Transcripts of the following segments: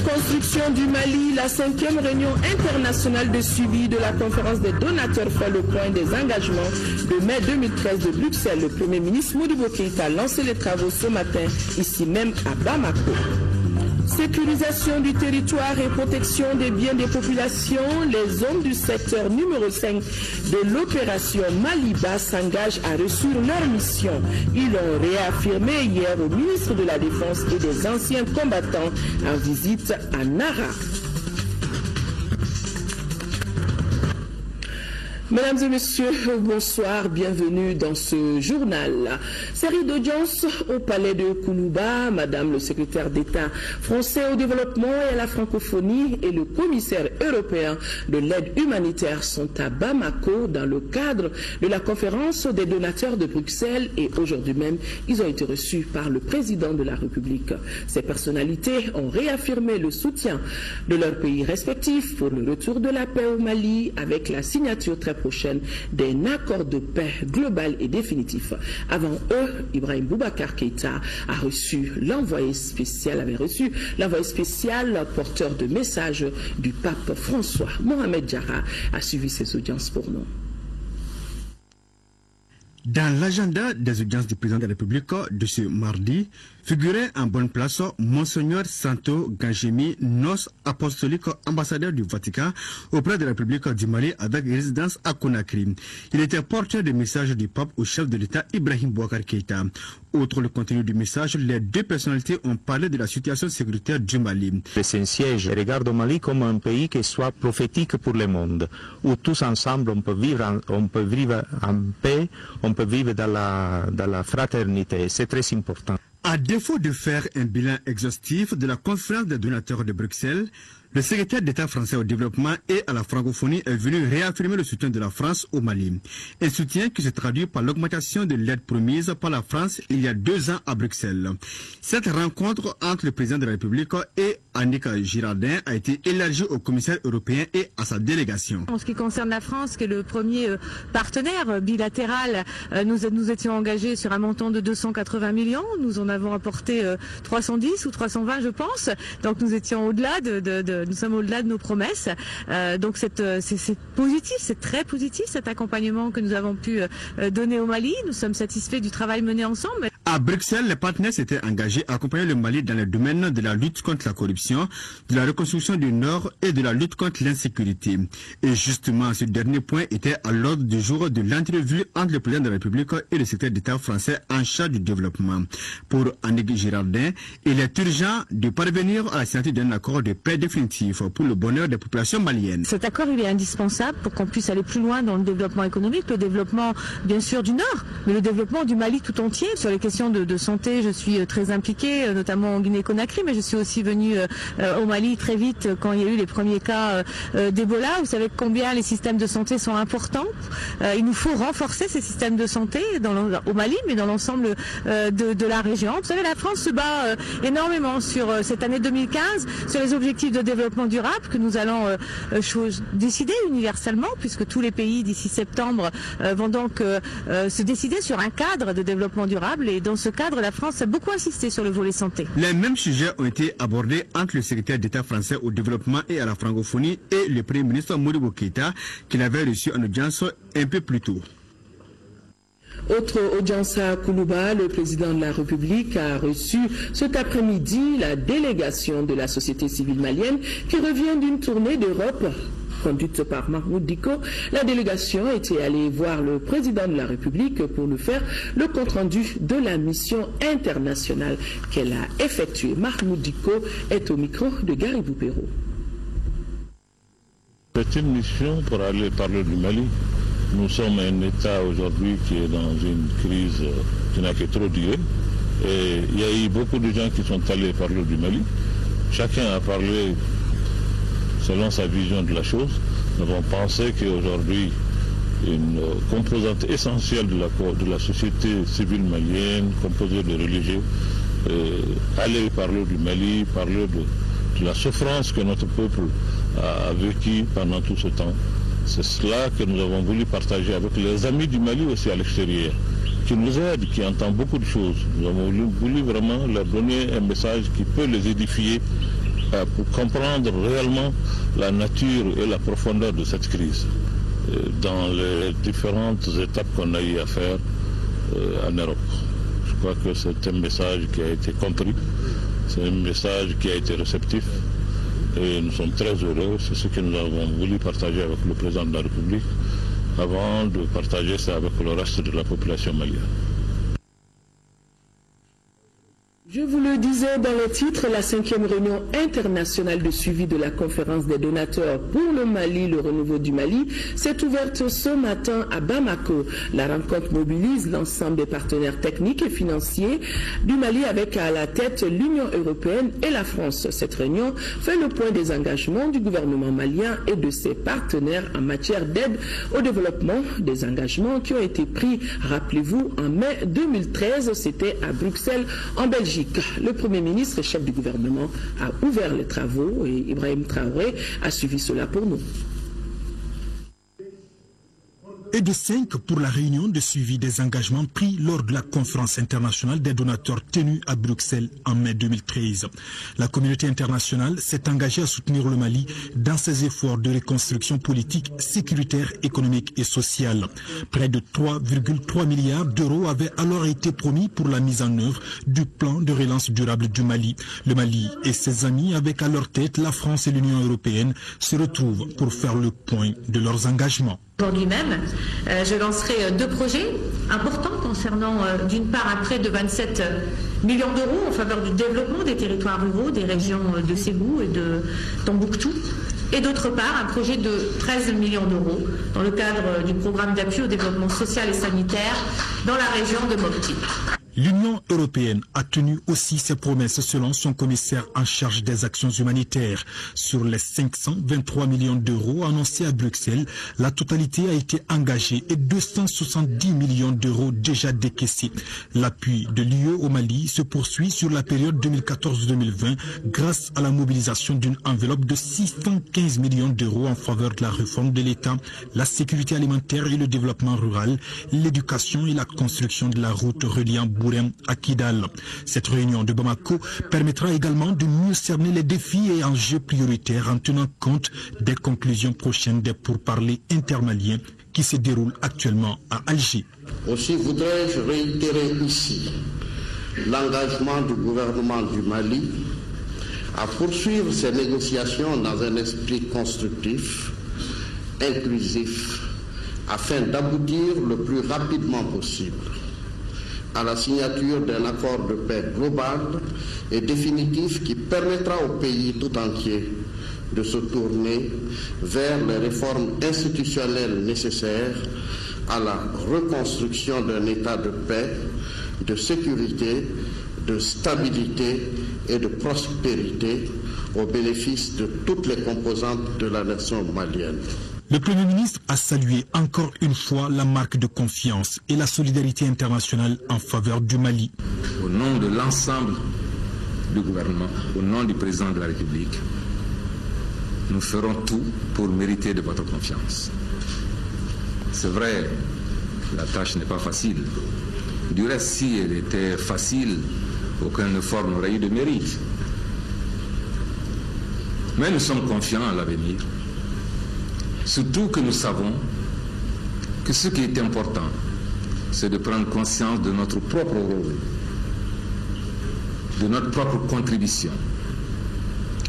Reconstruction du Mali, la 5e réunion internationale de suivi de la conférence des donateurs fait le point des engagements de mai 2013 de Bruxelles. Le Premier ministre Modibo Keïta a lancé les travaux ce matin, ici même à Bamako. Sécurisation du territoire et protection des biens des populations, les hommes du secteur numéro 5 de l'opération Maliba s'engagent à réussir leur mission. Ils l'ont réaffirmé hier au ministre de la Défense et des anciens combattants en visite à Nara. Mesdames et messieurs, bonsoir, bienvenue dans ce journal. Série d'audience au palais de Koulouba, Madame le secrétaire d'État français au développement et à la francophonie et le commissaire européen de l'aide humanitaire sont à Bamako dans le cadre de la conférence des donateurs de Bruxelles et aujourd'hui même, ils ont été reçus par le président de la République. Ces personnalités ont réaffirmé le soutien de leurs pays respectifs pour le retour de la paix au Mali avec la signature très prochaine d'un accord de paix global et définitif. Avant eux, Ibrahim Boubacar Keïta avait reçu l'envoyé spécial porteur de messages du pape François. Mohamed Diarra a suivi ces audiences pour nous. Dans l'agenda des audiences du président de la République de ce mardi, figurait en bonne place Monseigneur Santo Gangemi, nos apostolique ambassadeur du Vatican auprès de la République du Mali avec résidence à Conakry. Il était porteur des messages du pape au chef de l'État Ibrahim Boubacar Keïta. Outre le contenu du message, les deux personnalités ont parlé de la situation sécuritaire du Mali. Le Saint-Siège regarde au Mali comme un pays qui soit prophétique pour le monde, où tous ensemble on peut vivre en paix, on peut vivre dans la fraternité. C'est très important. À défaut de faire un bilan exhaustif de la conférence des donateurs de Bruxelles, le secrétaire d'État français au développement et à la francophonie est venu réaffirmer le soutien de la France au Mali. Un soutien qui se traduit par l'augmentation de l'aide promise par la France il y a 2 ans à Bruxelles. Cette rencontre entre le président de la République et Annick Girardin a été élargie au commissaire européen et à sa délégation. En ce qui concerne la France, qui est le premier partenaire bilatéral, nous étions engagés sur un montant de 280 millions. Nous en avons apporté 310 ou 320, je pense. Donc nous étions au-delà nous sommes au-delà de nos promesses. Donc c'est positif, c'est très positif cet accompagnement que nous avons pu donner au Mali. Nous sommes satisfaits du travail mené ensemble. À Bruxelles, les partenaires s'étaient engagés à accompagner le Mali dans le domaine de la lutte contre la corruption, de la reconstruction du Nord et de la lutte contre l'insécurité. Et justement, ce dernier point était à l'ordre du jour de l'entrevue entre le président de la République et le secrétaire d'État français en charge du développement. Pour Annick Girardin, il est urgent de parvenir à la signature d'un accord de paix définitif pour le bonheur des populations maliennes. Cet accord, il est indispensable pour qu'on puisse aller plus loin dans le développement économique, le développement bien sûr du Nord, mais le développement du Mali tout entier. Sur les questions de santé, je suis très impliquée, notamment en Guinée-Conakry, mais je suis aussi venue au Mali très vite quand il y a eu les premiers cas d'Ebola. Vous savez combien les systèmes de santé sont importants. Il nous faut renforcer ces systèmes de santé au Mali, mais dans l'ensemble de la région. Vous savez, la France se bat énormément sur cette année 2015, sur les objectifs de développement durable que nous allons décider universellement, puisque tous les pays d'ici septembre vont donc se décider sur un cadre de développement durable. Et dans ce cadre, la France a beaucoup insisté sur le volet santé. Les mêmes sujets ont été abordés entre le secrétaire d'État français au développement et à la francophonie et le Premier ministre Modibo Keïta, qu'il avait reçu en audience un peu plus tôt. Autre audience à Koulouba, le président de la République a reçu cet après-midi la délégation de la société civile malienne qui revient d'une tournée d'Europe conduite par Mahmoud Dicko. La délégation était allée voir le président de la République pour nous faire le compte-rendu de la mission internationale qu'elle a effectuée. Mahmoud Dicko est au micro de Gary Boupéro. C'est une mission pour aller parler du Mali. Nous sommes un État aujourd'hui qui est dans une crise qui n'a que trop duré. Et il y a eu beaucoup de gens qui sont allés parler du Mali. Chacun a parlé selon sa vision de la chose. Nous avons pensé qu'aujourd'hui, une composante essentielle de la société civile malienne, composée de religieux, aller parler du Mali, parler de la souffrance que notre peuple a vécue pendant tout ce temps. C'est cela que nous avons voulu partager avec les amis du Mali aussi à l'extérieur, qui nous aident, qui entendent beaucoup de choses. Nous avons voulu vraiment leur donner un message qui peut les édifier pour comprendre réellement la nature et la profondeur de cette crise dans les différentes étapes qu'on a eu à faire en Europe. Je crois que c'est un message qui a été compris, c'est un message qui a été réceptif et nous sommes très heureux. C'est ce que nous avons voulu partager avec le président de la République avant de partager ça avec le reste de la population malienne. Je vous le disais dans le titre, la 5e réunion internationale de suivi de la conférence des donateurs pour le Mali, le renouveau du Mali, s'est ouverte ce matin à Bamako. La rencontre mobilise l'ensemble des partenaires techniques et financiers du Mali avec à la tête l'Union européenne et la France. Cette réunion fait le point des engagements du gouvernement malien et de ses partenaires en matière d'aide au développement, des engagements qui ont été pris, rappelez-vous, en mai 2013, c'était à Bruxelles, en Belgique. Le Premier ministre et chef du gouvernement a ouvert les travaux et Ibrahim Traoré a suivi cela pour nous. Et de 5 pour la réunion de suivi des engagements pris lors de la conférence internationale des donateurs tenue à Bruxelles en mai 2013. La communauté internationale s'est engagée à soutenir le Mali dans ses efforts de reconstruction politique, sécuritaire, économique et sociale. Près de 3,3 milliards d'euros avaient alors été promis pour la mise en œuvre du plan de relance durable du Mali. Le Mali et ses amis, avec à leur tête la France et l'Union européenne, se retrouvent pour faire le point de leurs engagements. Aujourd'hui même, je lancerai 2 projets importants concernant d'une part un prêt de 27 millions d'euros en faveur du développement des territoires ruraux, des régions de Ségou et de Tombouctou, et d'autre part un projet de 13 millions d'euros dans le cadre du programme d'appui au développement social et sanitaire dans la région de Mopti. L'Union européenne a tenu aussi ses promesses selon son commissaire en charge des actions humanitaires. Sur les 523 millions d'euros annoncés à Bruxelles, la totalité a été engagée et 270 millions d'euros déjà décaissés. L'appui de l'UE au Mali se poursuit sur la période 2014-2020 grâce à la mobilisation d'une enveloppe de 615 millions d'euros en faveur de la réforme de l'État, la sécurité alimentaire et le développement rural, l'éducation et la construction de la route reliant à Kidal. Cette réunion de Bamako permettra également de mieux cerner les défis et enjeux prioritaires en tenant compte des conclusions prochaines des pourparlers intermaliens qui se déroulent actuellement à Alger. Aussi voudrais-je réitérer ici l'engagement du gouvernement du Mali à poursuivre ces négociations dans un esprit constructif, inclusif, afin d'aboutir le plus rapidement possible à la signature d'un accord de paix global et définitif qui permettra au pays tout entier de se tourner vers les réformes institutionnelles nécessaires à la reconstruction d'un état de paix, de sécurité, de stabilité et de prospérité au bénéfice de toutes les composantes de la nation malienne. Le Premier ministre a salué encore une fois la marque de confiance et la solidarité internationale en faveur du Mali. Au nom de l'ensemble du gouvernement, au nom du président de la République, nous ferons tout pour mériter de votre confiance. C'est vrai, la tâche n'est pas facile. Du reste, si elle était facile, aucun effort n'aurait eu de mérite. Mais nous sommes confiants à l'avenir. Surtout que nous savons que ce qui est important, c'est de prendre conscience de notre propre rôle, de notre propre contribution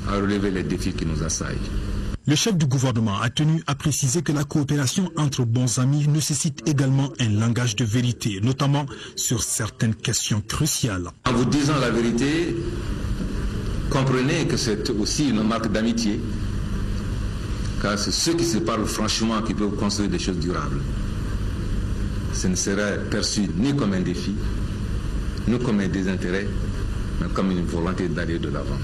à relever les défis qui nous assaillent. Le chef du gouvernement a tenu à préciser que la coopération entre bons amis nécessite également un langage de vérité, notamment sur certaines questions cruciales. En vous disant la vérité, comprenez que c'est aussi une marque d'amitié. Car c'est ceux qui se parlent franchement qui peuvent construire des choses durables. Ce ne serait perçu ni comme un défi, ni comme un désintérêt, mais comme une volonté d'aller de l'avant.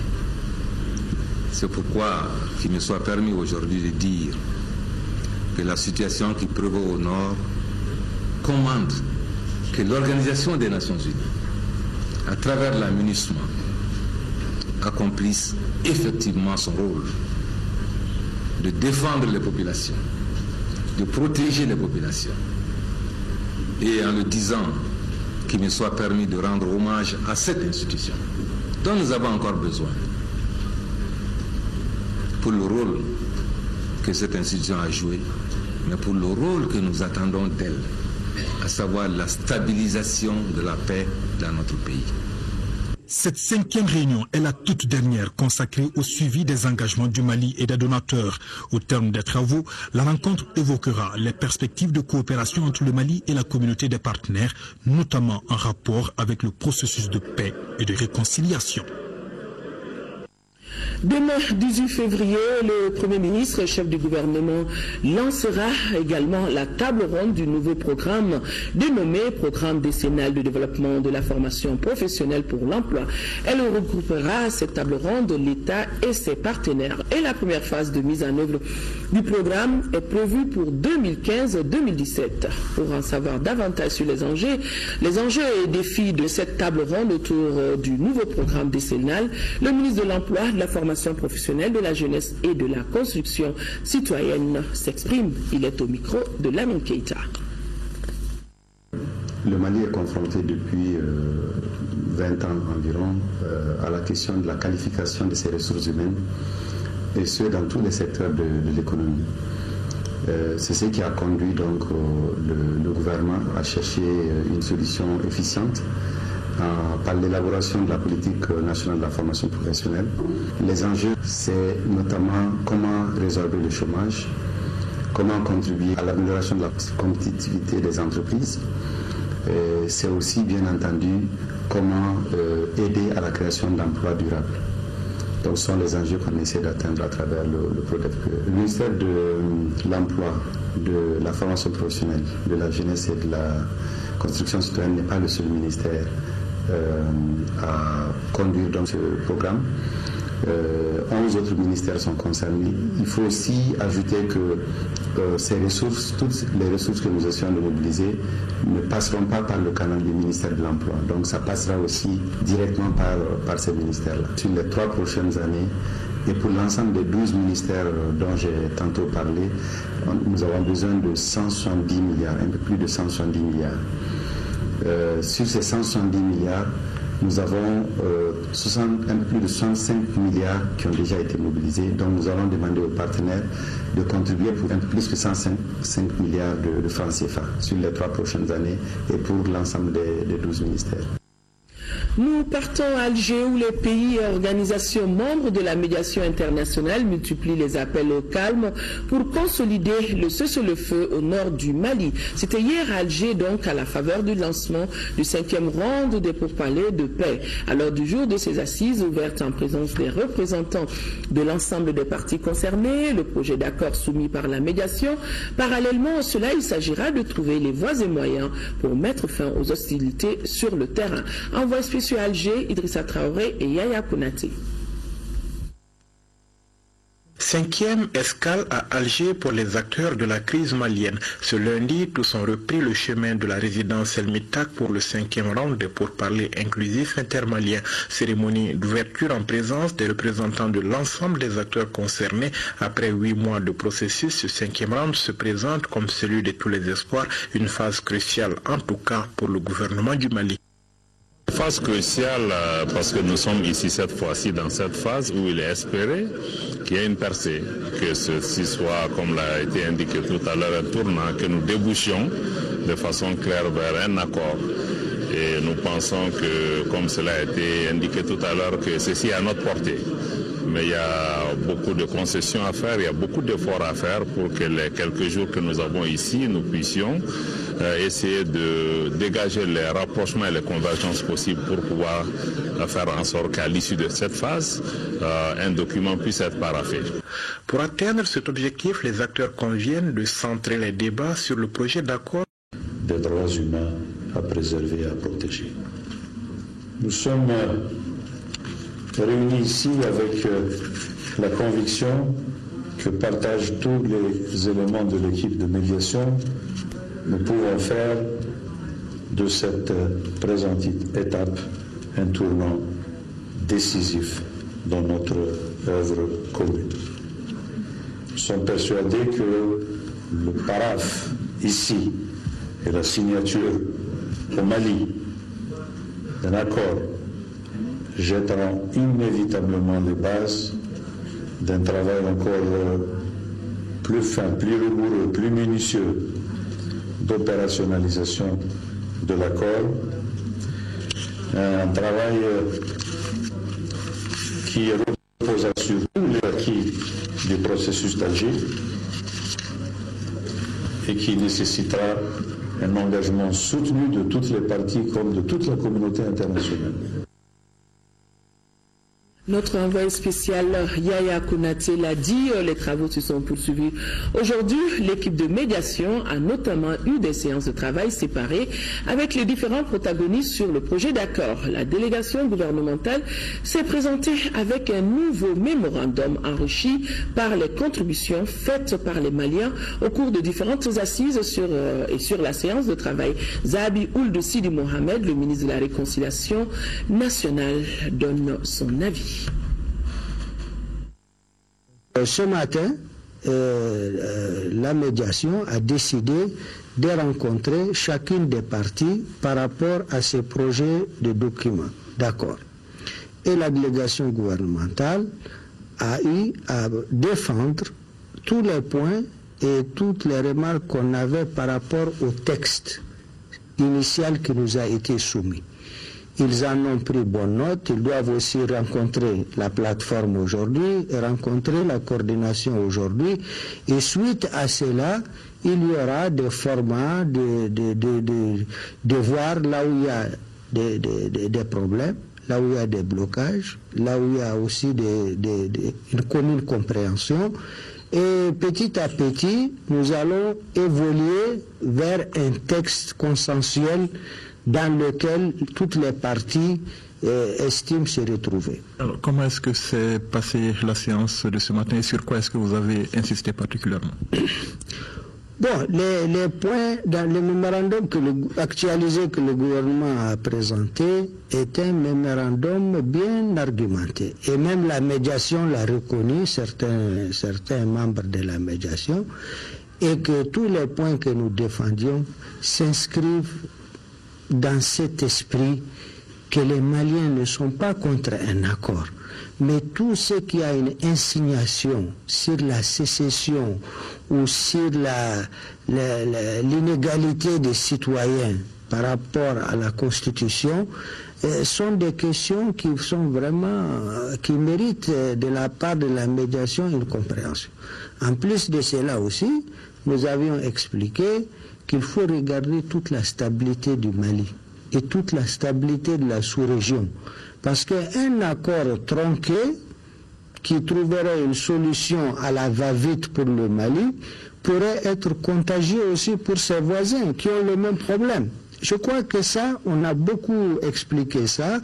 C'est pourquoi qu'il me soit permis aujourd'hui de dire que la situation qui prévaut au Nord commande que l'Organisation des Nations Unies, à travers la MINUSMA, accomplisse effectivement son rôle de défendre les populations, de protéger les populations. Et en le disant, qu'il me soit permis de rendre hommage à cette institution dont nous avons encore besoin. pour le rôle que cette institution a joué, mais pour le rôle que nous attendons d'elle, à savoir la stabilisation de la paix dans notre pays. Cette 5e réunion est la toute dernière consacrée au suivi des engagements du Mali et des donateurs. Au terme des travaux, la rencontre évoquera les perspectives de coopération entre le Mali et la communauté des partenaires, notamment en rapport avec le processus de paix et de réconciliation. Demain, 18 février, le Premier ministre, chef du gouvernement, lancera également la table ronde du nouveau programme dénommé Programme décennal de développement de la formation professionnelle pour l'emploi. Elle regroupera cette table ronde l'État et ses partenaires. Et la première phase de mise en œuvre du programme est prévue pour 2015-2017. Pour en savoir davantage sur les enjeux et défis de cette table ronde autour du nouveau programme décennal, le ministre de l'Emploi, de la formation professionnelle, de la jeunesse et de la construction citoyenne s'exprime. Il est au micro de Lamine Keïta. Le Mali est confronté depuis 20 ans environ à la question de la qualification de ses ressources humaines, et ce dans tous les secteurs de l'économie. C'est ce qui a conduit donc le gouvernement à chercher une solution efficiente par l'élaboration de la politique nationale de la formation professionnelle. Les enjeux, c'est notamment comment résorber le chômage, comment contribuer à l'amélioration de la compétitivité des entreprises. C'est aussi, bien entendu, comment aider à la création d'emplois durables. Donc, ce sont les enjeux qu'on essaie d'atteindre à travers le PRODEP. Le ministère de l'Emploi, de la formation professionnelle, de la jeunesse et de la construction citoyenne n'est pas le seul ministère à conduire donc ce programme. 11 autres ministères sont concernés. Il faut aussi ajouter que ces ressources, toutes les ressources que nous essayons de mobiliser, ne passeront pas par le canal du ministère de l'Emploi. Donc ça passera aussi directement par ces ministères-là. Sur les 3 prochaines années, et pour l'ensemble des 12 ministères dont j'ai tantôt parlé, nous avons besoin de 170 milliards, un peu plus de 170 milliards. Sur ces 170 milliards, nous avons un peu plus de 65 milliards qui ont déjà été mobilisés. Donc nous allons demander aux partenaires de contribuer pour un peu plus que 105 milliards de francs CFA sur les 3 prochaines années et pour l'ensemble des 12 ministères. Nous partons à Alger où les pays et organisations membres de la médiation internationale multiplient les appels au calme pour consolider le cessez-le-feu au nord du Mali. C'était hier à Alger, donc à la faveur du lancement du 5e round des pourparlers de paix. À l'heure du jour de ces assises ouvertes en présence des représentants de l'ensemble des parties concernées, le projet d'accord soumis par la médiation. Parallèlement à cela, il s'agira de trouver les voies et moyens pour mettre fin aux hostilités sur le terrain. Envoyé spécial à Alger, Idrissa Traoré et Yaya Konaté. 5e escale à Alger pour les acteurs de la crise malienne. Ce lundi, tous ont repris le chemin de la résidence El Mitak pour le 5e round des pourparlers inclusifs intermaliens. Cérémonie d'ouverture en présence des représentants de l'ensemble des acteurs concernés. Après 8 mois de processus, ce 5e round se présente comme celui de tous les espoirs, une phase cruciale en tout cas pour le gouvernement du Mali. Phase cruciale parce que nous sommes ici cette fois-ci dans cette phase où il est espéré qu'il y ait une percée, que ceci soit, comme l'a été indiqué tout à l'heure, un tournant, que nous débouchions de façon claire vers un accord. Et nous pensons que, comme cela a été indiqué tout à l'heure, que ceci est à notre portée. Mais il y a beaucoup de concessions à faire, il y a beaucoup d'efforts à faire pour que les quelques jours que nous avons ici, nous puissions essayer de dégager les rapprochements et les convergences possibles pour pouvoir faire en sorte qu'à l'issue de cette phase, un document puisse être paraphé. Pour atteindre cet objectif, les acteurs conviennent de centrer les débats sur le projet d'accord des droits humains à préserver et à protéger. Nous sommes réunis ici avec la conviction que partagent tous les éléments de l'équipe de médiation. Nous pouvons faire de cette présente étape un tournant décisif dans notre œuvre commune. Nous sommes persuadés que le paraphe ici et la signature au Mali d'un accord jetteront inévitablement les bases d'un travail encore plus fin, plus rigoureux, plus minutieux d'opérationnalisation de l'accord. Un travail qui repose sur tous les acquis du processus d'Alger et qui nécessitera un engagement soutenu de toutes les parties comme de toute la communauté internationale. Notre envoyé spécial Yaya Konaté l'a dit, les travaux se sont poursuivis. Aujourd'hui, l'équipe de médiation a notamment eu des séances de travail séparées avec les différents protagonistes sur le projet d'accord. La délégation gouvernementale s'est présentée avec un nouveau mémorandum enrichi par les contributions faites par les Maliens au cours de différentes assises sur la séance de travail. Zahabi Ould Sidi Mohamed, le ministre de la Réconciliation nationale, donne son avis. Ce matin, la médiation a décidé de rencontrer chacune des parties par rapport à ces projets de documents d'accord. Et la délégation gouvernementale a eu à défendre tous les points et toutes les remarques qu'on avait par rapport au texte initial qui nous a été soumis. Ils en ont pris bonne note, ils doivent aussi rencontrer la plateforme aujourd'hui, rencontrer la coordination aujourd'hui, et suite à cela, il y aura des formats de voir là où il y a des problèmes, là où il y a des blocages, là où il y a aussi une commune compréhension. Et petit à petit, nous allons évoluer vers un texte consensuel dans lequel toutes les parties estiment se retrouver. Alors, comment est-ce que s'est passée la séance de ce matin et sur quoi est-ce que vous avez insisté particulièrement? Bon, les points dans le mémorandum actualisé que le gouvernement a présenté est un mémorandum bien argumenté. Et même la médiation l'a reconnu, certains membres de la médiation, et que tous les points que nous défendions s'inscrivent dans cet esprit que les Maliens ne sont pas contre un accord, mais tout ce qui a une insinuation sur la sécession ou sur l'inégalité des citoyens par rapport à la Constitution sont des questions qui sont vraiment, qui méritent de la part de la médiation une compréhension. En plus de cela aussi, nous avions expliqué qu'il faut regarder toute la stabilité du Mali et toute la stabilité de la sous-région. Parce qu'un accord tronqué qui trouverait une solution à la va-vite pour le Mali pourrait être contagieux aussi pour ses voisins qui ont le même problème. Je crois que ça, on a beaucoup expliqué ça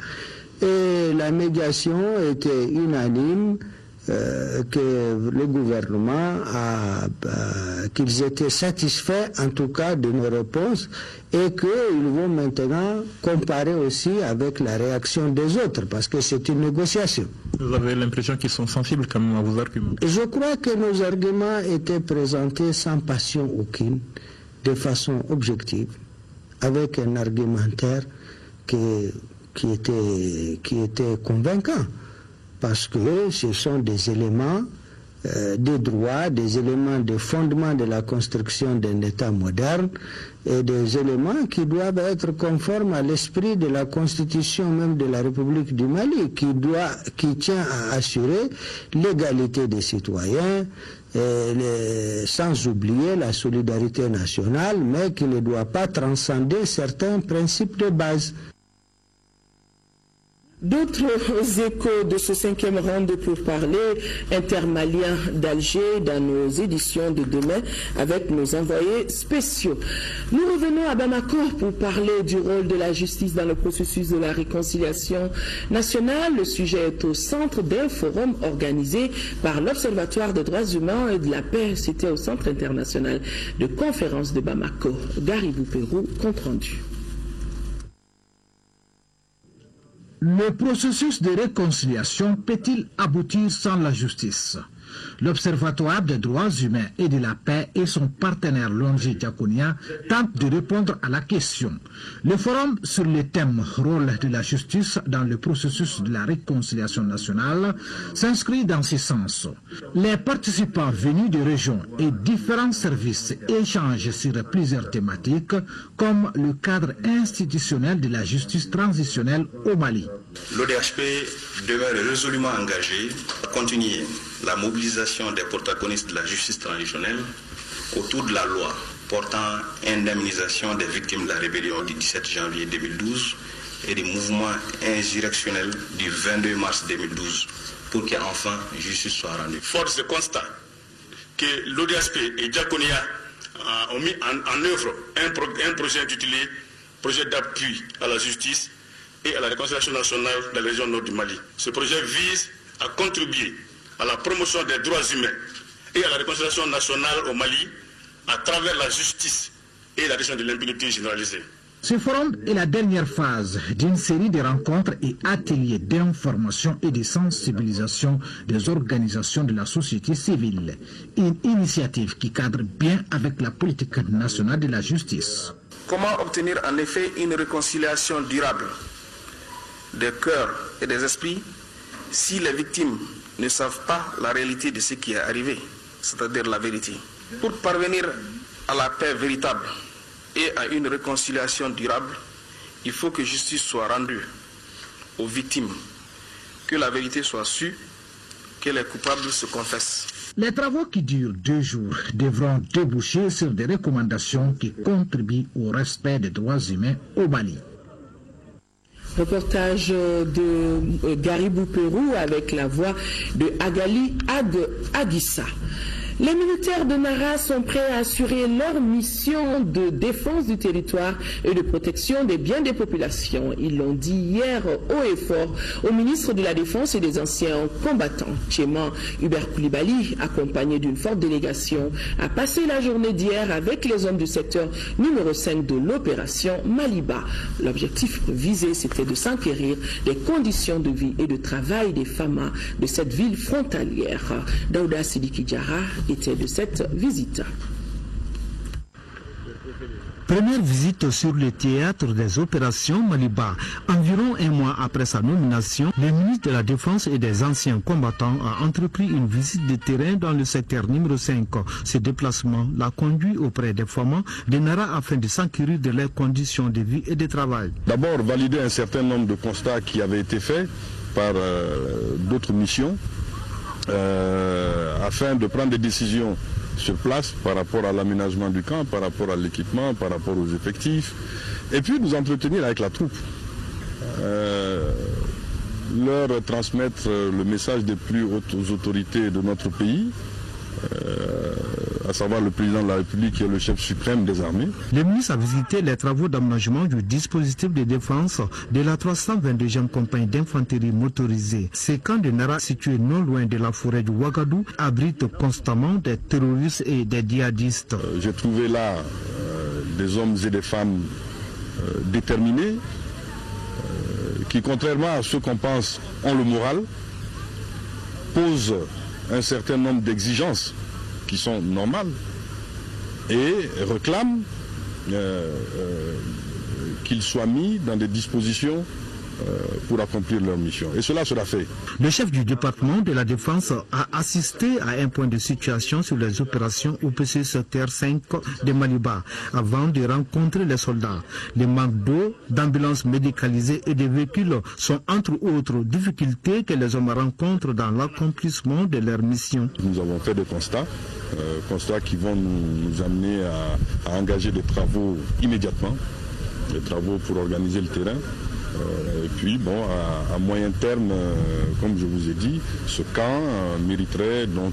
et la médiation était unanime. Que le gouvernement qu'ils étaient satisfaits en tout cas de nos réponses et qu'ils vont maintenant comparer aussi avec la réaction des autres parce que c'est une négociation. Vous avez l'impression qu'ils sont sensibles quand même à vos arguments? Je crois que nos arguments étaient présentés sans passion aucune, de façon objective, avec un argumentaire qui était convaincant. Parce que ce sont des éléments de droit, des éléments de fondement de la construction d'un État moderne et des éléments qui doivent être conformes à l'esprit de la Constitution même de la République du Mali, qui tient à assurer l'égalité des citoyens, sans oublier la solidarité nationale, mais qui ne doit pas transcender certains principes de base. D'autres échos de ce 5e round pour parler intermalien d'Alger dans nos éditions de demain avec nos envoyés spéciaux. Nous revenons à Bamako pour parler du rôle de la justice dans le processus de la réconciliation nationale. Le sujet est au centre d'un forum organisé par l'Observatoire des droits humains et de la paix. C'était au Centre international de conférence de Bamako. Garibou Pérou, compte rendu. Le processus de réconciliation peut-il aboutir sans la justice? L'Observatoire des droits humains et de la paix et son partenaire l'ONG Diakonia tentent de répondre à la question. Le forum sur le thème « Rôle de la justice dans le processus de la réconciliation nationale » s'inscrit dans ce sens. Les participants venus de régions et différents services échangent sur plusieurs thématiques comme le cadre institutionnel de la justice transitionnelle au Mali. L'ODHP demeure résolument engagé à continuer la mobilisation des protagonistes de la justice transitionnelle autour de la loi portant indemnisation des victimes de la rébellion du 17 janvier 2012 et des mouvements insurrectionnels du 22 mars 2012 pour qu'enfin justice soit rendue. Fort de ce constat que l'ODHP et Diakonia ont mis en œuvre un projet intitulé « Projet d'appui à la justice et à la réconciliation nationale dans la région nord du Mali ». Ce projet vise à contribuer à la promotion des droits humains et à la réconciliation nationale au Mali à travers la justice et la réduction de l'impunité généralisée. Ce forum est la dernière phase d'une série de rencontres et ateliers d'information et de sensibilisation des organisations de la société civile. Une initiative qui cadre bien avec la politique nationale de la justice. Comment obtenir en effet une réconciliation durable des cœurs et des esprits si les victimes ne savent pas la réalité de ce qui est arrivé, c'est-à-dire la vérité? Pour parvenir à la paix véritable et à une réconciliation durable, il faut que justice soit rendue aux victimes, que la vérité soit sue, que les coupables se confessent. Les travaux qui durent 2 jours devront déboucher sur des recommandations qui contribuent au respect des droits humains au Mali. Reportage de Garibou Pérou avec la voix de Agali Aguissa. Les militaires de Nara sont prêts à assurer leur mission de défense du territoire et de protection des biens des populations. Ils l'ont dit hier haut et fort au ministre de la Défense et des anciens combattants. Tchéman Hubert Koulibaly, accompagné d'une forte délégation, a passé la journée d'hier avec les hommes du secteur numéro 5 de l'opération Maliba. L'objectif visé, c'était de s'enquérir des conditions de vie et de travail des femmes de cette ville frontalière. Daouda Sidiki Diarra était de cette visite. Première visite sur le théâtre des opérations Maliba. Environ 1 mois après sa nomination, le ministre de la Défense et des anciens combattants a entrepris une visite de terrain dans le secteur numéro 5. Ce déplacement l'a conduit auprès des femmes de Nara afin de s'enquérir de leurs conditions de vie et de travail. D'abord, valider un certain nombre de constats qui avaient été faits par d'autres missions afin de prendre des décisions sur place par rapport à l'aménagement du camp, par rapport à l'équipement, par rapport aux effectifs, et puis nous entretenir avec la troupe, leur transmettre le message des plus hautes autorités de notre pays, à savoir le président de la République qui est le chef suprême des armées. Le ministre a visité les travaux d'aménagement du dispositif de défense de la 322e compagnie d'infanterie motorisée. Ces camps de Nara, situés non loin de la forêt du Ouagadou, abritent constamment des terroristes et des djihadistes. J'ai trouvé là des hommes et des femmes déterminés, qui contrairement à ce qu'on pense ont le moral, posent un certain nombre d'exigences qui sont normales et réclament qu'ils soient mis dans des dispositions pour accomplir leur mission. Et cela sera fait. Le chef du département de la Défense a assisté à un point de situation sur les opérations OPC secteur 5 de Maliba avant de rencontrer les soldats. Les manques d'eau, d'ambulances médicalisées et de véhicules sont entre autres difficultés que les hommes rencontrent dans l'accomplissement de leur mission. Nous avons fait des constats qui vont nous amener à engager des travaux immédiatement, des travaux pour organiser le terrain. Et puis, bon, à moyen terme, comme je vous ai dit, ce camp mériterait donc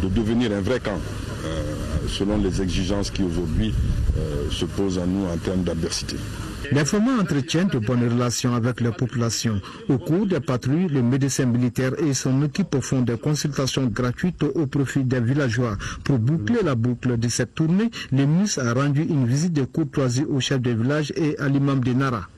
de devenir un vrai camp, selon les exigences qui aujourd'hui se posent à nous en termes d'adversité. Les femmes entretiennent de bonnes relations avec les populations. Au cours des patrouilles, le médecin militaire et son équipe font des consultations gratuites au profit des villageois. Pour boucler la boucle de cette tournée, le ministre a rendu une visite de courtoisie au chef de village et à l'imam de Nara.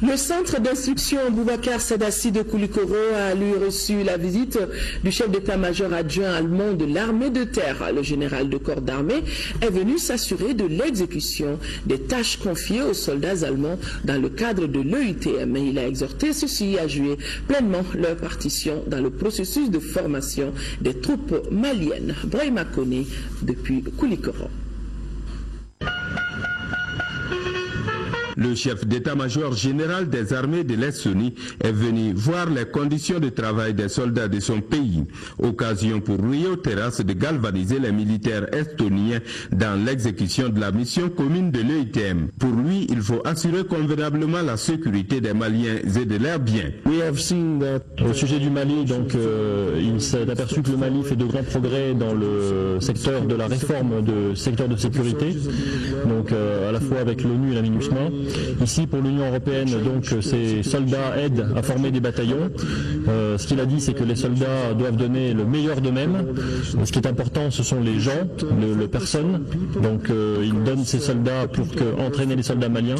Le centre d'instruction Boubacar Sadassi de Koulikoro a lui reçu la visite du chef d'état-major adjoint allemand de l'armée de terre. Le général de corps d'armée est venu s'assurer de l'exécution des tâches confiées aux soldats allemands dans le cadre de l'EUTM. Il a exhorté ceux-ci à jouer pleinement leur partition dans le processus de formation des troupes maliennes. Brahima Kone depuis Koulikoro. Le chef d'état-major général des armées de l'Estonie est venu voir les conditions de travail des soldats de son pays. Occasion pour Rio Terrace de galvaniser les militaires estoniens dans l'exécution de la mission commune de l'EUTM. Pour lui, il faut assurer convenablement la sécurité des Maliens et de leurs biens. Au sujet du Mali, donc, il s'est aperçu que le Mali fait de grands progrès dans le secteur de la réforme du secteur de sécurité, donc à la fois avec l'ONU et la MINUSMA. Ici, pour l'Union européenne, donc, ces soldats aident à former des bataillons. Ce qu'il a dit, c'est que les soldats doivent donner le meilleur d'eux-mêmes. Ce qui est important, ce sont les gens, les personnes. Donc, il donne ces soldats pour entraîner les soldats maliens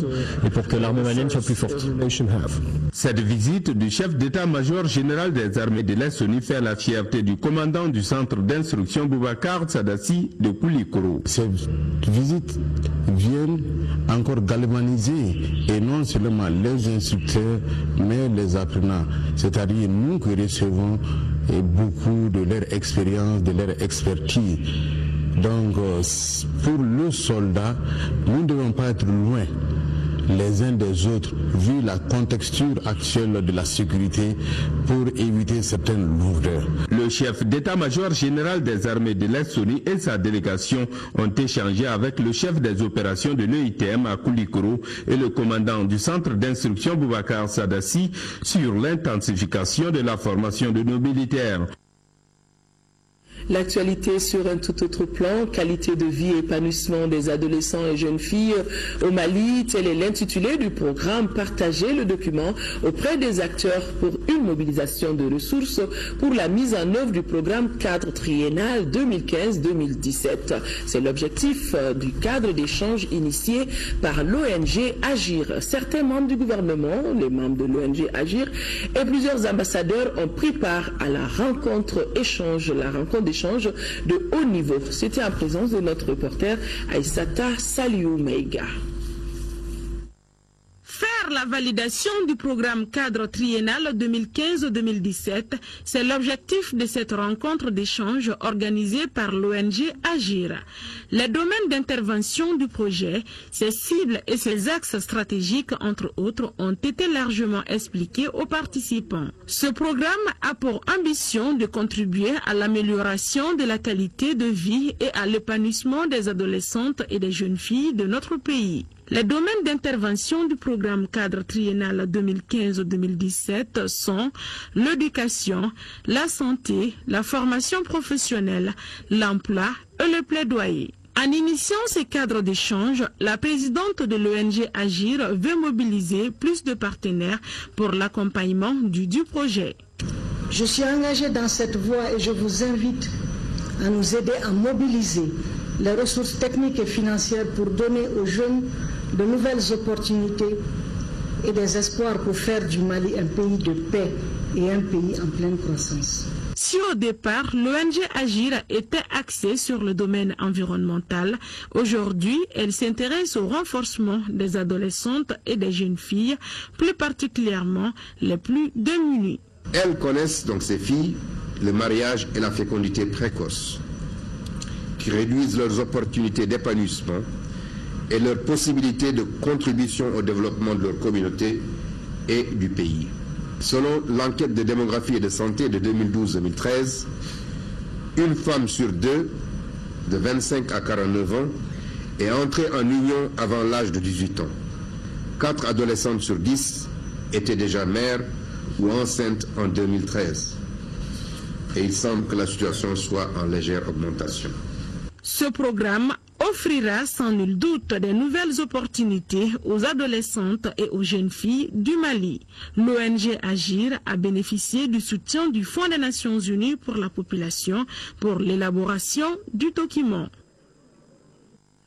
et pour que l'armée malienne soit plus forte. Cette visite du chef d'état-major général des armées de l'Estonie fait la fierté du commandant du centre d'instruction Boubacar Sadassi de Koulikoro. Cette visite vient encore galvaniser et non seulement les instructeurs mais les apprenants, c'est-à-dire nous qui recevons beaucoup de leur expérience, de leur expertise. Donc pour le soldat, nous ne devons pas être loin les uns des autres, vu la contexture actuelle de la sécurité, pour éviter certaines lourdeurs. Le chef d'état-major général des armées de l'Estonie et sa délégation ont échangé avec le chef des opérations de l'EUTM à Koulikoro et le commandant du centre d'instruction Boubacar Sadassi sur l'intensification de la formation de nos militaires. L'actualité sur un tout autre plan, qualité de vie et épanouissement des adolescents et jeunes filles au Mali, tel est l'intitulé du programme Partager le document auprès des acteurs pour une mobilisation de ressources pour la mise en œuvre du programme cadre triennal 2015-2017. C'est l'objectif du cadre d'échange initié par l'ONG Agir. Certains membres du gouvernement, les membres de l'ONG Agir et plusieurs ambassadeurs ont pris part à la rencontre de haut niveau. C'était en présence de notre reporter Aïssata Saliou Meiga. Faire la validation du programme cadre triennal 2015-2017, c'est l'objectif de cette rencontre d'échange organisée par l'ONG Agir. Les domaines d'intervention du projet, ses cibles et ses axes stratégiques, entre autres, ont été largement expliqués aux participants. Ce programme a pour ambition de contribuer à l'amélioration de la qualité de vie et à l'épanouissement des adolescentes et des jeunes filles de notre pays. Les domaines d'intervention du programme cadre triennal 2015-2017 sont l'éducation, la santé, la formation professionnelle, l'emploi et le plaidoyer. En initiant ces cadres d'échange, la présidente de l'ONG Agir veut mobiliser plus de partenaires pour l'accompagnement du projet. Je suis engagée dans cette voie et je vous invite à nous aider à mobiliser les ressources techniques et financières pour donner aux jeunes de nouvelles opportunités et des espoirs pour faire du Mali un pays de paix et un pays en pleine croissance. Si au départ, l'ONG Agir était axée sur le domaine environnemental, aujourd'hui, elle s'intéresse au renforcement des adolescentes et des jeunes filles, plus particulièrement les plus démunies. Elles connaissent donc ces filles le mariage et la fécondité précoce, qui réduisent leurs opportunités d'épanouissement et leurs possibilités de contribution au développement de leur communauté et du pays. Selon l'enquête de démographie et de santé de 2012-2013, une femme sur deux, de 25 à 49 ans, est entrée en union avant l'âge de 18 ans. 4 adolescentes sur 10 étaient déjà mères ou enceintes en 2013. Et il semble que la situation soit en légère augmentation. Ce programme offrira sans nul doute de nouvelles opportunités aux adolescentes et aux jeunes filles du Mali. L'ONG Agir a bénéficié du soutien du Fonds des Nations Unies pour la population pour l'élaboration du document.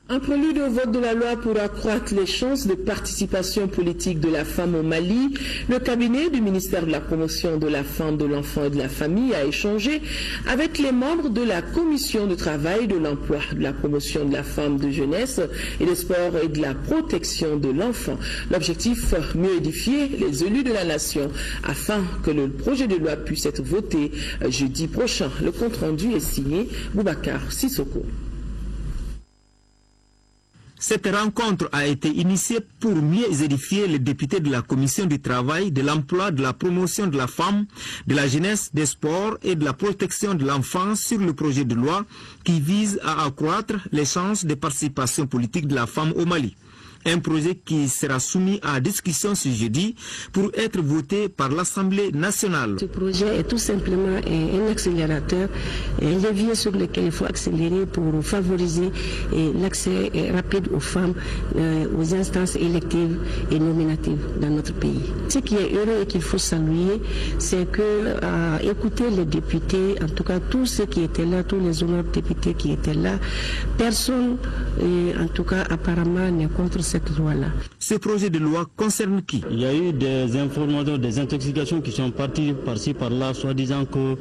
Un prélude au vote de la loi pour accroître les chances de participation politique de la femme au Mali, le cabinet du ministère de la Promotion de la Femme, de l'Enfant et de la Famille a échangé avec les membres de la Commission de travail, de l'emploi, de la promotion de la femme, de jeunesse et des sports et de la protection de l'enfant. L'objectif, mieux édifier les élus de la nation afin que le projet de loi puisse être voté jeudi prochain. Le compte-rendu est signé Boubacar Sissoko. Cette rencontre a été initiée pour mieux édifier les députés de la Commission du travail, de l'emploi, de la promotion de la femme, de la jeunesse, des sports et de la protection de l'enfant sur le projet de loi qui vise à accroître les chances de participation politique de la femme au Mali. Un projet qui sera soumis à discussion ce jeudi pour être voté par l'Assemblée nationale. Ce projet est tout simplement un accélérateur, un levier sur lequel il faut accélérer pour favoriser l'accès rapide aux femmes aux instances électives et nominatives dans notre pays. Ce qui est heureux et qu'il faut saluer, c'est que écouter les députés, en tout cas tous ceux qui étaient là, tous les honorables députés qui étaient là, personne, en tout cas apparemment, n'est contre cette loi-là. Ce projet de loi concerne qui? Il y a eu des informations, des intoxications qui sont parties par-ci, par-là, soi-disant que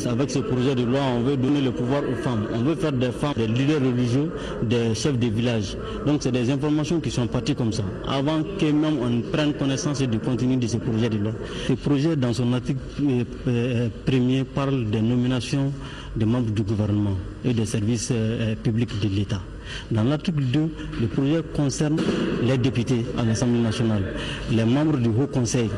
avec ce projet de loi, on veut donner le pouvoir aux femmes. On veut faire des femmes des leaders religieux, des chefs de village. Donc c'est des informations qui sont parties comme ça, avant que même on prenne connaissance du contenu de ce projet de loi. Ce projet, dans son article premier, parle des nominations des membres du gouvernement et des services publics de l'État. Dans l'article 2, le projet concerne les députés à l'Assemblée nationale, les membres du Haut Conseil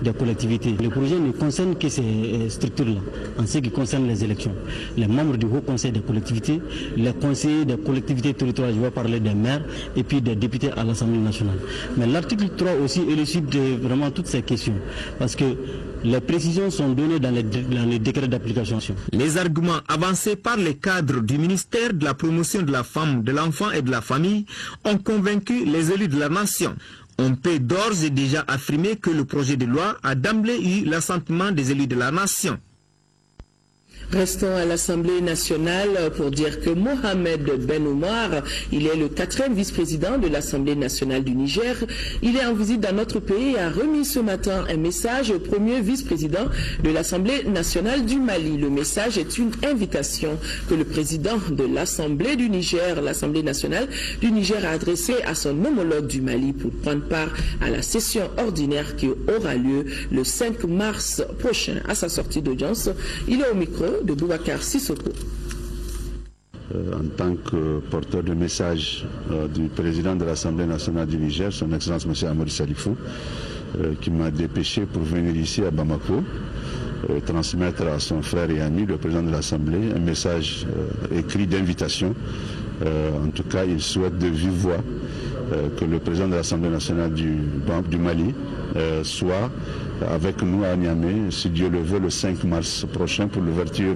des collectivités. Le projet ne concerne que ces structures-là, en ce qui concerne les élections. Les membres du Haut Conseil des collectivités, les conseillers des collectivités territoriales, je vais parler des maires, et puis des députés à l'Assemblée nationale. Mais l'article 3 aussi élucide vraiment toutes ces questions, parce que les précisions sont données dans les décrets d'application. Les arguments avancés par les cadres du ministère de la Promotion de la Femme, de l'Enfant et de la Famille ont convaincu les élus de la nation. On peut d'ores et déjà affirmer que le projet de loi a d'emblée eu l'assentiment des élus de la nation. Restons à l'Assemblée nationale pour dire que Mohamed Ben Omar, il est le 4e vice-président de l'Assemblée nationale du Niger. Il est en visite dans notre pays et a remis ce matin un message au premier vice-président de l'Assemblée nationale du Mali. Le message est une invitation que le président de l'Assemblée du Niger, l'Assemblée nationale du Niger, a adressée à son homologue du Mali pour prendre part à la session ordinaire qui aura lieu le 5 mars prochain. À sa sortie d'audience, il est au micro de Boubacar Sissoko. En tant que porteur de message du président de l'Assemblée nationale du Niger, son Excellence M. Amadou Salifou, qui m'a dépêché pour venir ici à Bamako, transmettre à son frère et ami, le président de l'Assemblée, un message écrit d'invitation. En tout cas, il souhaite de vive voix que le président de l'Assemblée nationale du Mali soit avec nous à Niamey, si Dieu le veut, le 5 mars prochain pour l'ouverture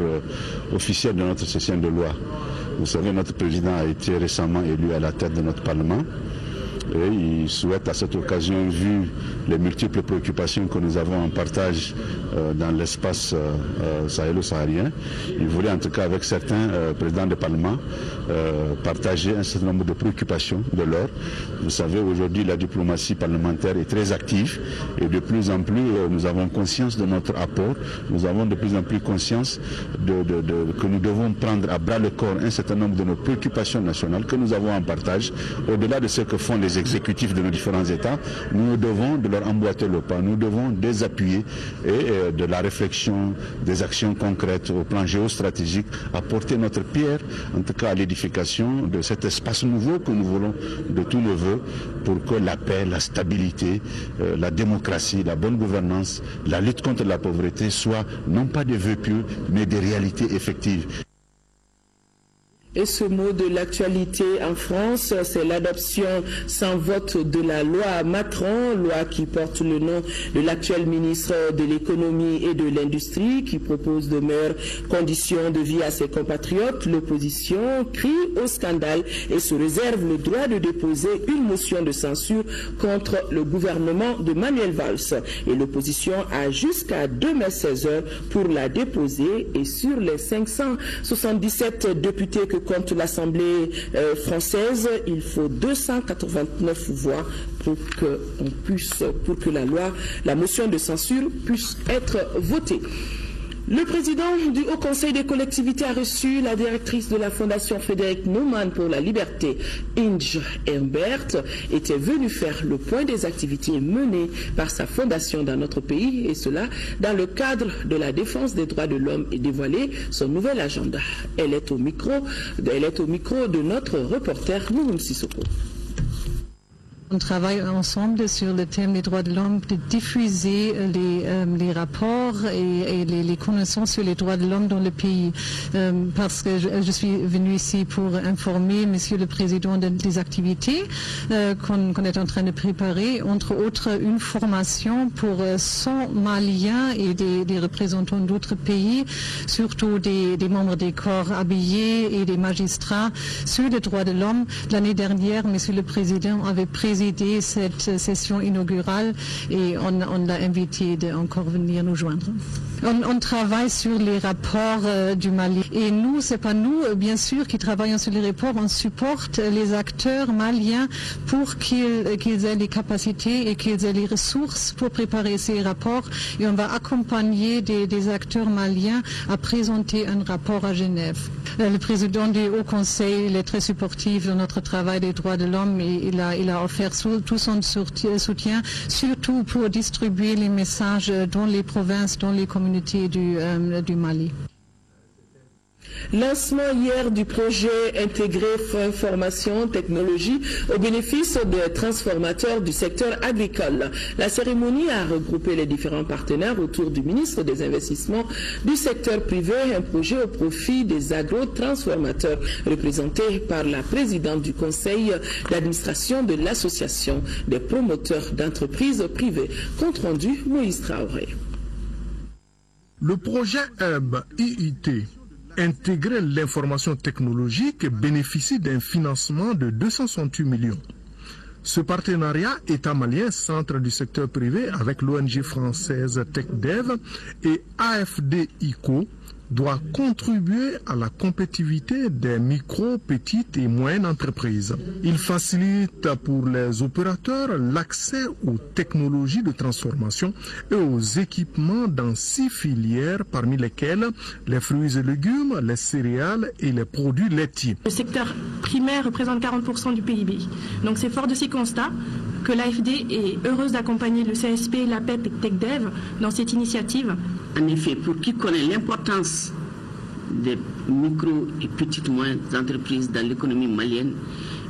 officielle de notre session de loi. Vous savez, notre président a été récemment élu à la tête de notre Parlement. Et il souhaite à cette occasion, vu les multiples préoccupations que nous avons en partage dans l'espace sahélo-saharien, il voulait en tout cas avec certains présidents de Parlement partager un certain nombre de préoccupations de l'heure. Vous savez, aujourd'hui la diplomatie parlementaire est très active et de plus en plus nous avons conscience de notre apport, nous avons de plus en plus conscience que nous devons prendre à bras le corps un certain nombre de nos préoccupations nationales que nous avons en partage, au-delà de ce que font les exécutifs de nos différents États. Nous devons de leur emboîter le pas, nous devons les appuyer et de la réflexion, des actions concrètes au plan géostratégique, apporter notre pierre, en tout cas à l'édification de cet espace nouveau que nous voulons de tous nos voeux pour que la paix, la stabilité, la démocratie, la bonne gouvernance, la lutte contre la pauvreté soient non pas des vœux pieux, mais des réalités effectives. Et ce mot de l'actualité en France, c'est l'adoption sans vote de la loi Matron, loi qui porte le nom de l'actuel ministre de l'économie et de l'industrie, qui propose de meilleures conditions de vie à ses compatriotes. L'opposition crie au scandale et se réserve le droit de déposer une motion de censure contre le gouvernement de Manuel Valls. Et l'opposition a jusqu'à demain 16h pour la déposer. Et sur les 577 députés que compte l'Assemblée française, il faut 289 voix pour que la motion de censure puisse être votée. Le président du Haut Conseil des collectivités a reçu la directrice de la Fondation Frédéric Naumann pour la liberté, Inge Herbert, était venue faire le point des activités menées par sa fondation dans notre pays, et cela dans le cadre de la défense des droits de l'homme, et dévoiler son nouvel agenda. Elle est au micro de notre reporter Moumoun Sissoko. On travaille ensemble sur le thème des droits de l'homme, de diffuser les rapports et les connaissances sur les droits de l'homme dans le pays. Parce que je suis venue ici pour informer Monsieur le Président des activités qu'on est en train de préparer, entre autres une formation pour 100 Maliens et des représentants d'autres pays, surtout des membres des corps habillés et des magistrats sur les droits de l'homme. L'année dernière, Monsieur le Président avait présidé cette session inaugurale et on l'a invité de encore venir nous joindre. On travaille sur les rapports du Mali. Et nous, c'est pas nous, bien sûr, qui travaillons sur les rapports. On supporte les acteurs maliens pour qu'ils aient les capacités et qu'ils aient les ressources pour préparer ces rapports. Et on va accompagner des acteurs maliens à présenter un rapport à Genève. Le président du Haut Conseil, il est très supportif de notre travail des droits de l'homme et il a offert tout son soutien, surtout pour distribuer les messages dans les provinces, dans les communautés du Mali. Lancement hier du projet intégré formation technologie au bénéfice des transformateurs du secteur agricole. La cérémonie a regroupé les différents partenaires autour du ministre des Investissements du secteur privé, un projet au profit des agro-transformateurs, représenté par la présidente du conseil d'administration de l'association des promoteurs d'entreprises privées. Compte rendu, Moïse Traoré. Le projet HEB IIT intégrer l'information technologique bénéficie d'un financement de 268 millions. Ce partenariat État malien, centre du secteur privé avec l'ONG française TechDev et AFD ICO doit contribuer à la compétitivité des micro, petites et moyennes entreprises. Il facilite pour les opérateurs l'accès aux technologies de transformation et aux équipements dans 6 filières, parmi lesquelles les fruits et légumes, les céréales et les produits laitiers. Le secteur primaire représente 40% du PIB. Donc c'est fort de ces constats que l'AFD est heureuse d'accompagner le CSP, l'APEP et TechDev dans cette initiative. En effet, pour qui connaît l'importance des micro et petites moyennes entreprises dans l'économie malienne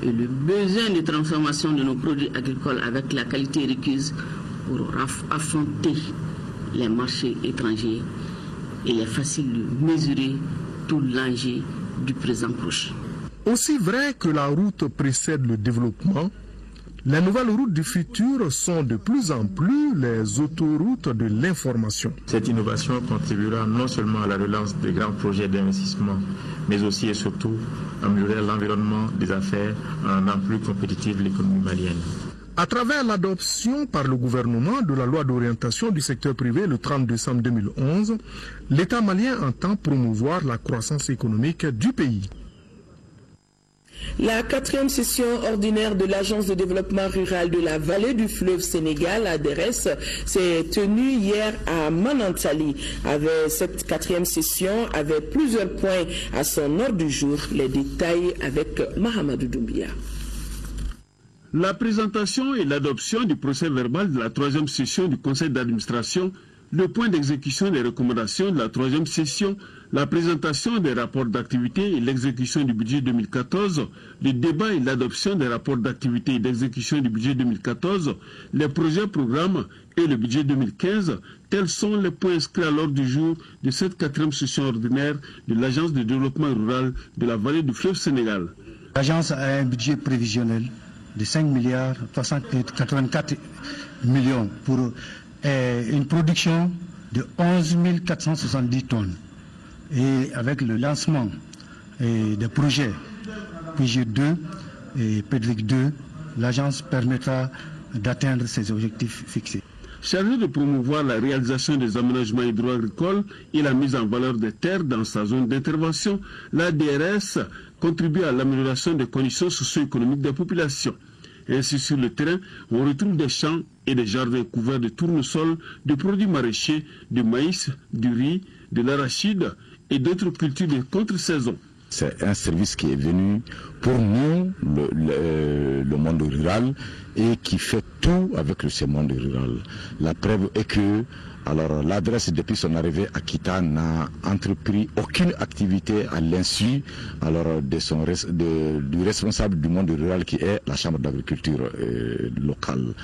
et le besoin de transformation de nos produits agricoles avec la qualité requise pour affronter les marchés étrangers, il est facile de mesurer tout l'enjeu du présent proche. Aussi vrai que la route précède le développement, les nouvelles routes du futur sont de plus en plus les autoroutes de l'information. Cette innovation contribuera non seulement à la relance des grands projets d'investissement, mais aussi et surtout à améliorer l'environnement des affaires en rendant plus compétitive l'économie malienne. À travers l'adoption par le gouvernement de la loi d'orientation du secteur privé le 30 décembre 2011, l'État malien entend promouvoir la croissance économique du pays. La 4e session ordinaire de l'Agence de développement rural de la vallée du fleuve Sénégal, ADRS, s'est tenue hier à Manantali. Cette 4e session avait plusieurs points à son ordre du jour. Les détails avec Mahamadou Doumbia. La présentation et l'adoption du procès verbal de la 3e session du conseil d'administration, le point d'exécution des recommandations de la 3e session, la présentation des rapports d'activité et l'exécution du budget 2014, le débat et l'adoption des rapports d'activité et d'exécution du budget 2014, les projets programmes et le budget 2015, tels sont les points inscrits à l'ordre du jour de cette 4e session ordinaire de l'Agence de développement rural de la vallée du fleuve Sénégal. L'agence a un budget prévisionnel de 5 milliards 84 millions pour une production de 11 470 tonnes. Et avec le lancement des projets PG2 et PEDRIC 2, l'agence permettra d'atteindre ses objectifs fixés. Chargé de promouvoir la réalisation des aménagements hydro-agricoles et la mise en valeur des terres dans sa zone d'intervention, l'ADRS contribuer à l'amélioration des conditions socio-économiques des populations. Ainsi, sur le terrain, on retrouve des champs et des jardins couverts de tournesol, de produits maraîchers, de maïs, du riz, de l'arachide et d'autres cultures de contre-saison. C'est un service qui est venu pour nous, le monde rural, et qui fait tout avec ce monde rural. La preuve est que l'adresse, depuis son arrivée à Kita, n'a entrepris aucune activité à l'insu du responsable du monde rural qui est la Chambre d'agriculture locale.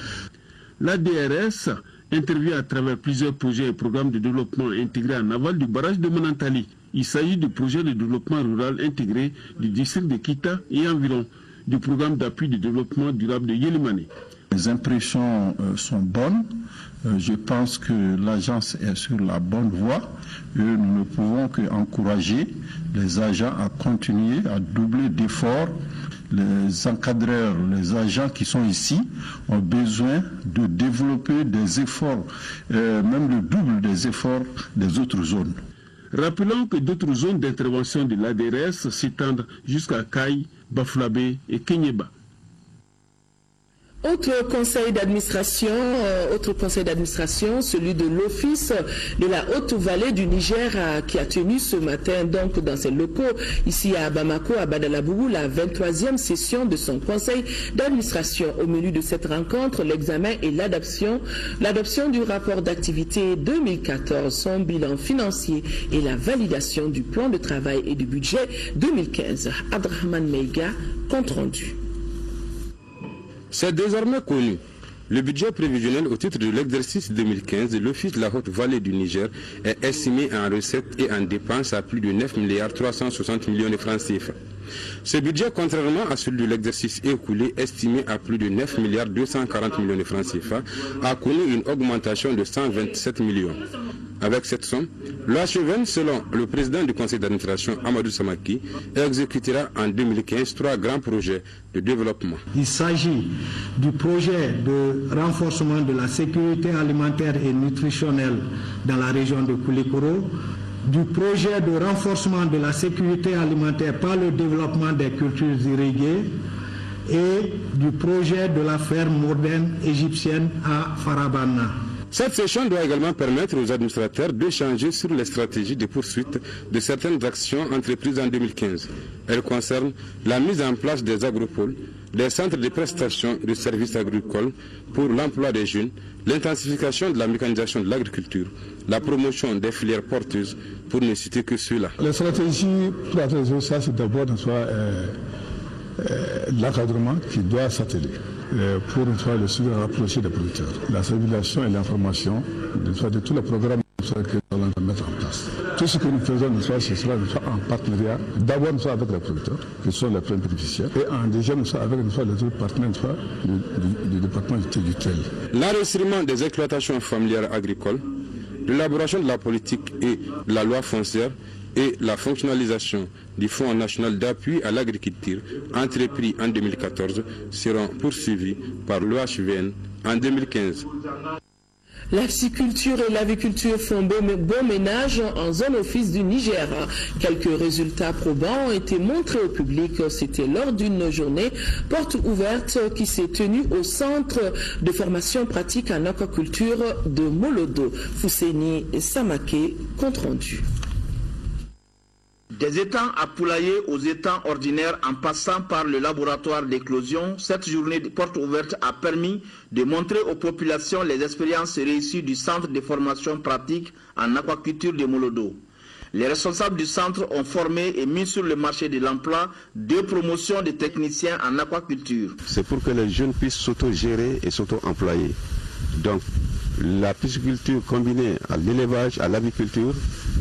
La DRS intervient à travers plusieurs projets et programmes de développement intégrés en aval du barrage de Manantali. Il s'agit du projet de développement rural intégré du district de Kita et environ, du programme d'appui de développement durable de Yelimane. Les impressions sont bonnes. Je pense que l'agence est sur la bonne voie et nous ne pouvons qu'encourager les agents à continuer à doubler d'efforts. Les encadreurs, les agents qui sont ici ont besoin de développer des efforts, même le double des efforts des autres zones. Rappelons que d'autres zones d'intervention de l'ADRS s'étendent jusqu'à Kaï, Baflabé et Kenyeba. Autre conseil d'administration, celui de l'Office de la Haute-Vallée du Niger qui a tenu ce matin donc dans ses locaux ici à Bamako, à Badalabougou, la 23e session de son conseil d'administration. Au menu de cette rencontre, l'examen et l'adoption du rapport d'activité 2014, son bilan financier et la validation du plan de travail et du budget 2015. Abdrahman Meiga, compte rendu. C'est désormais connu. Le budget prévisionnel au titre de l'exercice 2015 de l'Office de la Haute-Vallée du Niger est estimé en recettes et en dépenses à plus de 9 360 millions de francs CFA. Ce budget, contrairement à celui de l'exercice écoulé, estimé à plus de 9 240 millions de francs CFA, a connu une augmentation de 127 millions. Avec cette somme, l'OHVN, selon le président du conseil d'administration Amadou Samaki, exécutera en 2015 3 grands projets de développement. Il s'agit du projet de renforcement de la sécurité alimentaire et nutritionnelle dans la région de Koulikoro, du projet de renforcement de la sécurité alimentaire par le développement des cultures irriguées et du projet de la ferme moderne égyptienne à Farabana. Cette session doit également permettre aux administrateurs d'échanger sur les stratégies de poursuite de certaines actions entreprises en 2015. Elles concernent la mise en place des agropoles, des centres de prestation de services agricoles pour l'emploi des jeunes, l'intensification de la mécanisation de l'agriculture, la promotion des filières porteuses, pour ne citer que ceux-là. Les stratégies pour atteindre ça, c'est d'abord l'encadrement qui doit s'atteler pour une fois le suivi rapproché des producteurs. La sensibilisation et l'information de tous les programmes que nous allons mettre en place. Tout ce que nous faisons, ce sera en partenariat, d'abord avec les producteurs, qui sont les premiers bénéficiaires, et en deuxième, avec les autres partenaires du département du territoire. L'enregistrement des exploitations familiales agricoles, l'élaboration de la politique et de la loi foncière, et la fonctionnalisation du Fonds national d'appui à l'agriculture entrepris en 2014 seront poursuivis par l'OHVN en 2015. La pisciculture et l'aviculture font bon ménage en zone office du Niger. Quelques résultats probants ont été montrés au public. C'était lors d'une journée porte ouverte qui s'est tenue au centre de formation pratique en aquaculture de Molodo. Fousseni Samake, compte rendu. Des étangs à poulailler aux étangs ordinaires en passant par le laboratoire d'éclosion, cette journée de porte ouverte a permis de montrer aux populations les expériences réussies du centre de formation pratique en aquaculture de Molodo. Les responsables du centre ont formé et mis sur le marché de l'emploi 2 promotions de techniciens en aquaculture. C'est pour que les jeunes puissent s'auto-gérer et s'auto-employer. Donc, la pisciculture combinée à l'élevage, à l'aviculture,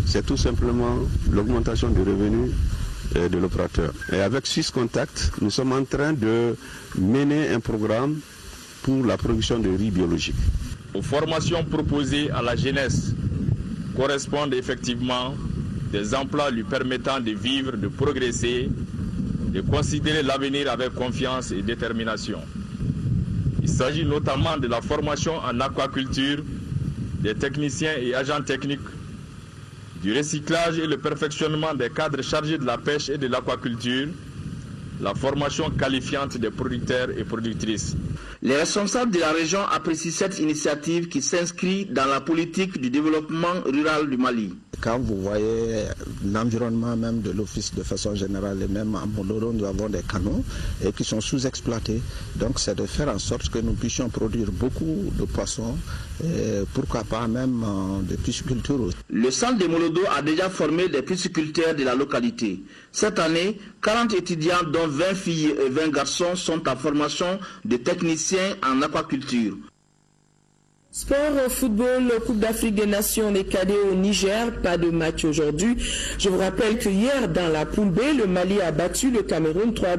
c'est tout simplement l'augmentation du revenu de l'opérateur. Et avec Suisse Contact, nous sommes en train de mener un programme pour la production de riz biologique. Aux formations proposées à la jeunesse correspondent effectivement des emplois lui permettant de vivre, de progresser, de considérer l'avenir avec confiance et détermination. Il s'agit notamment de la formation en aquaculture, des techniciens et agents techniques, du recyclage et le perfectionnement des cadres chargés de la pêche et de l'aquaculture, la formation qualifiante des producteurs et productrices. Les responsables de la région apprécient cette initiative qui s'inscrit dans la politique du développement rural du Mali. Quand vous voyez l'environnement même de l'office de façon générale, et même à Mondoro, nous avons des canaux et qui sont sous-exploités. Donc c'est de faire en sorte que nous puissions produire beaucoup de poissons et pourquoi pas même de pisciculture. Le centre de Molodo a déjà formé des pisciculteurs de la localité. Cette année, 40 étudiants dont 20 filles et 20 garçons sont en formation de techniciens en aquaculture. Sport, football, Coupe d'Afrique des Nations des cadets au Niger, pas de match aujourd'hui. Je vous rappelle que hier, dans la poule B, le Mali a battu le Cameroun 3-1.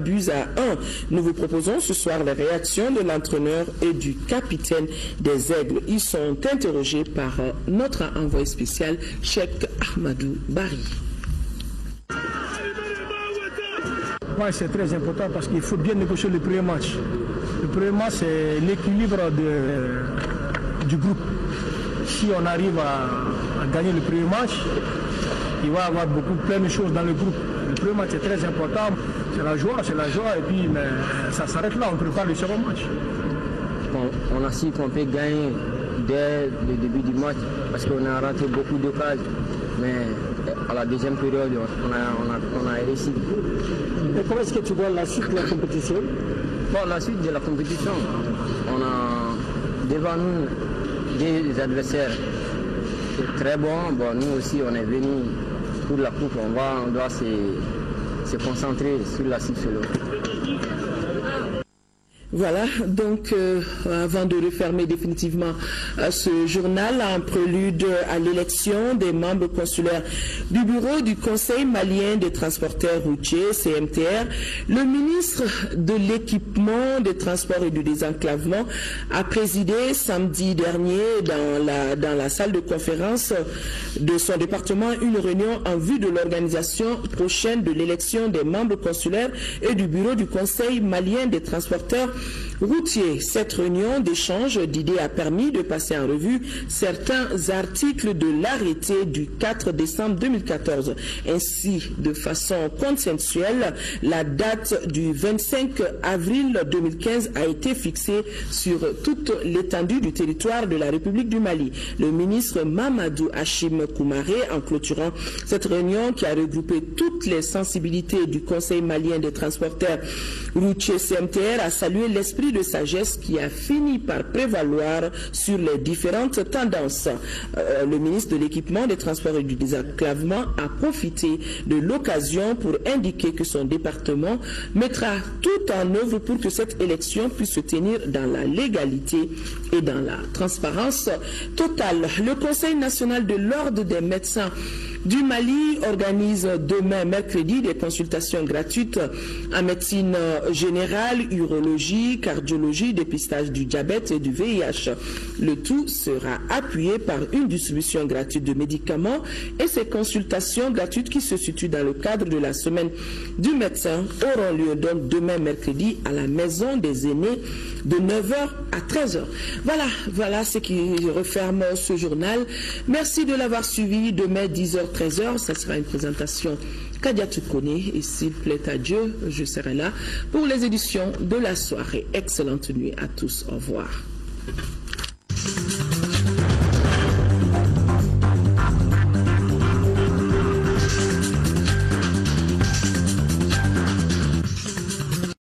Nous vous proposons ce soir les réactions de l'entraîneur et du capitaine des Aigles. Ils sont interrogés par notre envoyé spécial, Cheikh Ahmadou Bari. Ouais, c'est très important parce qu'il faut bien négocier le premier match. Le premier match, c'est l'équilibre du groupe. Si on arrive à gagner le premier match, il va y avoir plein de choses dans le groupe. Le premier match est très important, c'est la joie, et puis mais ça s'arrête là, on prépare le second match. On a su qu'on peut gagner dès le début du match parce qu'on a raté beaucoup d'occasions, mais à la deuxième période, on a réussi. Et comment est-ce que tu vois la suite de la compétition? Bon, la suite de la compétition, on a devant nous des adversaires très bons. Bon, nous aussi, on est venus pour la coupe. On doit se concentrer sur la suite solo. Voilà, donc avant de refermer définitivement ce journal, en prélude à l'élection des membres consulaires du bureau du Conseil malien des transporteurs routiers, CMTR, le ministre de l'équipement, des transports et du désenclavement a présidé samedi dernier dans la salle de conférence de son département une réunion en vue de l'organisation prochaine de l'élection des membres consulaires et du bureau du Conseil malien des transporteurs routier. Cette réunion d'échange d'idées a permis de passer en revue certains articles de l'arrêté du 4 décembre 2014. Ainsi, de façon consensuelle, la date du 25 avril 2015 a été fixée sur toute l'étendue du territoire de la République du Mali. Le ministre Mamadou Hachim Koumaré, en clôturant cette réunion qui a regroupé toutes les sensibilités du Conseil malien des transporteurs routiers CMTR, a salué l'esprit de sagesse qui a fini par prévaloir sur les différentes tendances. Le ministre de l'équipement, des transports et du désenclavement a profité de l'occasion pour indiquer que son département mettra tout en œuvre pour que cette élection puisse se tenir dans la légalité et dans la transparence totale. Le Conseil national de l'ordre des médecins du Mali organise demain, mercredi, des consultations gratuites en médecine générale, urologie, cardiologie, dépistage du diabète et du VIH. Le tout sera appuyé par une distribution gratuite de médicaments et ces consultations gratuites qui se situent dans le cadre de la semaine du médecin auront lieu donc demain, mercredi, à la maison des aînés de 9h à 13h. Voilà ce qui referme ce journal. Merci de l'avoir suivi. Demain, 10h, 13h, ça sera une présentation Kadia Tukone. Et s'il plaît à Dieu, je serai là pour les éditions de la soirée. Excellente nuit à tous. Au revoir.